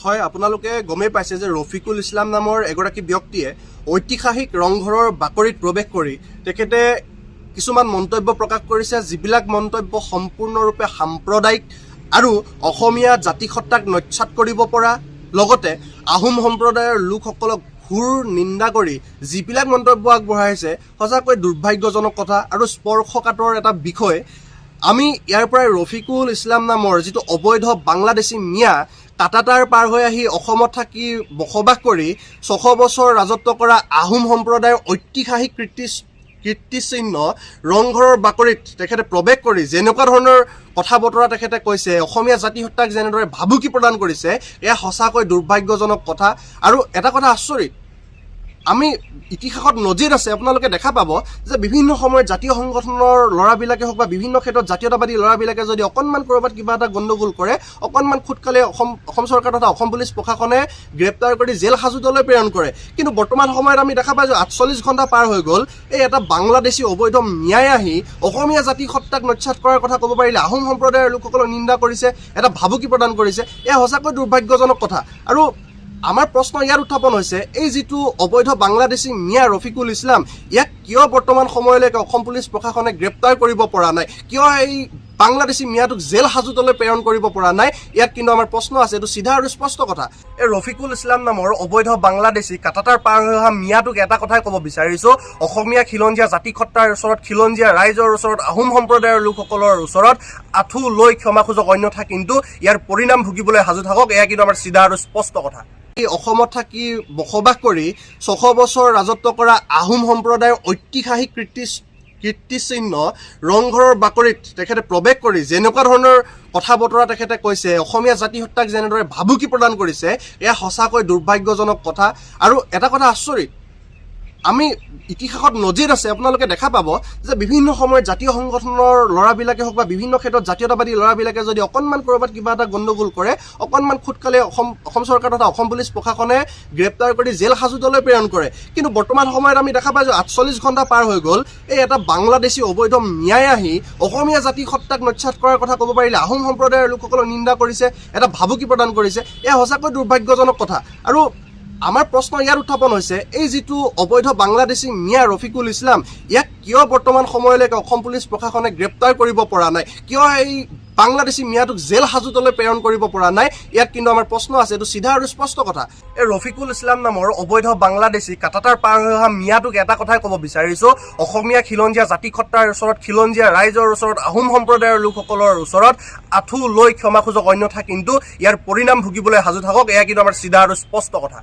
হয়, আপোনালোকে গমেই পাইছে যে ৰফিকুল ইছলাম নামৰ এগৰাকী ব্যক্তিয়ে ঐতিহাসিক ৰংঘৰৰ বাকৰিত প্ৰৱেশ কৰি তেখেতে কিছুমান মন্তব্য প্ৰকাশ কৰিছে, যিবিলাক মন্তব্য সম্পূৰ্ণৰূপে সাম্প্ৰদায়িক আৰু অসমীয়া জাতিসত্তাক নস্যাৎ কৰিব পৰা, লগতে আহোম সম্প্ৰদায়ৰ লোকসকলক ঘোৰ নিন্দা কৰি যিবিলাক মন্তব্য আগবঢ়াইছে সঁচাকৈ দুৰ্ভাগ্যজনক কথা আৰু স্পৰ্শকাতৰ এটা বিষয়। আমি ইয়াৰ পৰাই ৰফিকুল ইছলাম নামৰ যিটো অবৈধ বাংলাদেশী মিয়া কাটাতাৰ পাৰ হৈ আহি অসমত থাকি বসবাস কৰি ৬০০ বছৰ ৰাজত্ব কৰা আহোম সম্প্ৰদায়ৰ ঐতিহাসিক কীৰ্তিচিহ্ন ৰংঘৰৰ বাকৰিত তেখেতে প্ৰৱেশ কৰি যেনেকুৱা ধৰণৰ কথা বতৰা তেখেতে কৈছে, অসমীয়া জাতিসত্তাক যেনেদৰে ভাবুকি প্ৰদান কৰিছে, এয়া সঁচাকৈ দুৰ্ভাগ্যজনক কথা। আৰু এটা কথা আচৰিত, আমি ইতিহাসত নজিৰ আছে, আপোনালোকে দেখা পাব যে বিভিন্ন সময়ত জাতীয় সংগঠনৰ ল'ৰাবিলাকে হওক বা বিভিন্ন ক্ষেত্ৰত জাতীয়তাবাদী ল'ৰাবিলাকে যদি অকণমান ক'ৰবাত কিবা এটা গণ্ডগোল কৰে, অকণমান খুটকালে অসম চৰকাৰ তথা অসম পুলিচ প্ৰশাসনে গ্ৰেপ্তাৰ কৰি জেল হাজোতলৈ প্ৰেৰণ কৰে। কিন্তু বৰ্তমান সময়ত আমি দেখা পাই যে ৪৮ ঘণ্টা পাৰ হৈ গ'ল, এই এটা বাংলাদেশী অবৈধ মিয়াই আহি অসমীয়া জাতিসত্তাক নস্যাৎ কৰাৰ কথা ক'ব পাৰিলে আহোম সম্প্ৰদায়ৰ লোকসকলক নিন্দা কৰিছে, এটা ভাবুকি প্ৰদান কৰিছে, এয়া সঁচাকৈ দুৰ্ভাগ্যজনক কথা। আৰু আমাৰ প্ৰশ্ন ইয়াত উত্থাপন হৈছে, এই যিটো অবৈধ বাংলাদেশী মিয়া ৰফিকুল ইছলাম, ইয়াক কিয় বৰ্তমান সময়লৈকে অসম পুলিচ প্ৰশাসনে গ্ৰেপ্তাৰ কৰিব পৰা নাই, কিয় এই বাংলাদেশী মিয়াটোক জেল হাজোতলৈ প্ৰেৰণ কৰিব পৰা নাই? ইয়াত কিন্তু আমাৰ প্ৰশ্ন আছে, এইটো চিধা আৰু স্পষ্ট কথা। এই ৰফিকুল ইছলাম নামৰ অবৈধ বাংলাদেশী কাটাতাৰ পাৰ হৈ অহা মিয়াটোক এটা কথাই ক'ব বিচাৰিছোঁ, অসমীয়া খিলঞ্জীয়া জাতিসত্তাৰ ওচৰত, খিলঞ্জীয়া ৰাইজৰ ওচৰত, আহোম সম্প্ৰদায়ৰ লোকসকলৰ ওচৰত আঁঠু লৈ ক্ষমা খোজক, অন্যথা কিন্তু ইয়াৰ পৰিণাম ভুগিবলৈ সাজু থাকক। এয়া কিন্তু আমাৰ চিধা আৰু স্পষ্ট কথা। অসমত থাকি বসবাস কৰি ৬০০ বছৰ ৰাজত্ব কৰা আহোম সম্প্ৰদায়ৰ ঐতিহাসিক কীৰ্তিচিহ্ন ৰংঘৰৰ বাকৰিত তেখেতে প্ৰৱেশ কৰি যেনেকুৱা ধৰণৰ কথা বতৰা তেখেতে কৈছে, অসমীয়া জাতিসত্তাক যেনেদৰে ভাবুকি প্ৰদান কৰিছে, এয়া সঁচাকৈ দুৰ্ভাগ্যজনক কথা। আৰু এটা কথা আচৰিত, আমি ইতিহাসত নজিৰ আছে, আপোনালোকে দেখা পাব যে বিভিন্ন সময়ত জাতীয় সংগঠনৰ ল'ৰাবিলাকে হওক বা বিভিন্ন ক্ষেত্ৰত জাতীয়তাবাদী ল'ৰাবিলাকে যদি অকণমান ক'ৰবাত কিবা এটা গণ্ডগোল কৰে, অকণমান খুটকালে অসম চৰকাৰ তথা অসম পুলিচ প্ৰশাসনে গ্ৰেপ্তাৰ কৰি জেল হাজোতলৈ প্ৰেৰণ কৰে। কিন্তু বৰ্তমান সময়ত আমি দেখা পাই যে ৪৮ ঘণ্টা পাৰ হৈ গ'ল, এই এটা বাংলাদেশী অবৈধ মিয়াই আহি অসমীয়া জাতিসত্তাক নস্যাৎ কৰাৰ কথা ক'ব পাৰিলে আহোম সম্প্ৰদায়ৰ লোকসকলক নিন্দা কৰিছে, এটা ভাবুকি প্ৰদান কৰিছে, এয়া সঁচাকৈ দুৰ্ভাগ্যজনক কথা। আৰু আমাৰ প্ৰশ্ন ইয়াত উত্থাপন হৈছে, এই যিটো অবৈধ বাংলাদেশী মিয়া ৰফিকুল ইছলাম, ইয়াক কিয় বৰ্তমান সময়লৈকে অসম পুলিচ প্ৰশাসনে গ্ৰেপ্তাৰ কৰিব পৰা নাই, কিয় এই বাংলাদেশী মিয়াটোক জেল হাজোতলৈ প্ৰেৰণ কৰিব পৰা নাই? ইয়াত কিন্তু আমাৰ প্ৰশ্ন আছে, এইটো চিধা আৰু স্পষ্ট কথা। এই ৰফিকুল ইছলাম নামৰ অবৈধ বাংলাদেশী কাটাতাৰ পাৰ হৈ অহা মিয়াটোক এটা কথাই ক'ব বিচাৰিছোঁ, অসমীয়া খিলঞ্জীয়া জাতিসত্তাৰ ওচৰত, খিলঞ্জীয়া ৰাইজৰ ওচৰত, আহোম সম্প্ৰদায়ৰ লোকসকলৰ ওচৰত আঁঠু লৈ ক্ষমা খোজক, অন্যথা কিন্তু ইয়াৰ পৰিণাম ভুগিবলৈ সাজু থাকক। এয়া কিন্তু আমাৰ চিধা আৰু স্পষ্ট কথা।